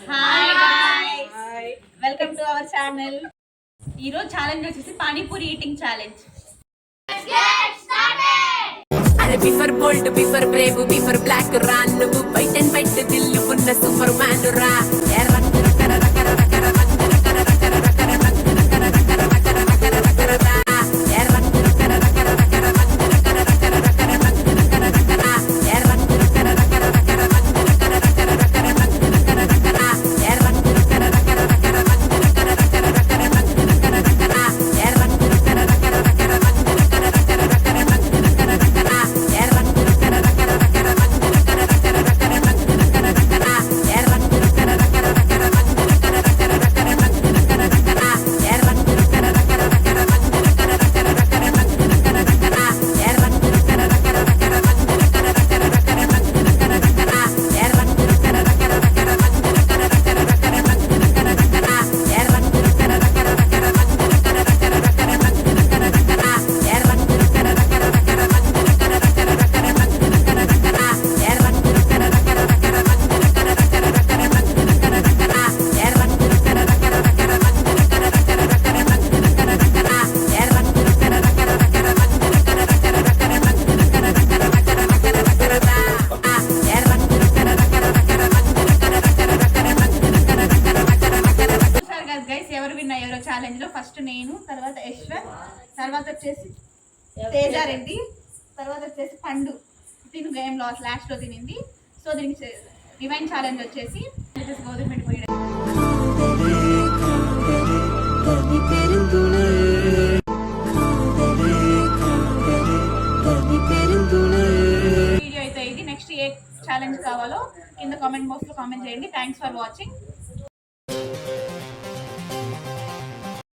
Hi guys, welcome to our channel. ఈరోజు challenge వచ్చేసి panipuri eating challenge. అరే బిఫర్ బోల్డ్ బిఫర్ బ్రేవ్ బిఫర్ బ్లాక్ రా నువ్వు బయట బయట దిల్లు ఉన్న సూపర్ మ్యాన్ రా. ఎవరో ఛాలెంజ్ లో ఫస్ట్ నేను, తర్వాత యశ్వర్, తర్వాత వచ్చేసి తేజారెడ్డి, తర్వాత వచ్చేసి పండు. తిను గేమ్ లో లాస్ట్ లో తినింది. సో దీనికి రివైన్ ఛాలెంజ్ వచ్చేసి గోధుమ పిండి పోయడం. వీడియో అయితే ఇది. నెక్స్ట్ ఏ ఛాలెంజ్ కావాలో కింద కామెంట్ బాక్స్ లో కామెంట్ చేయండి. Thanks for watching.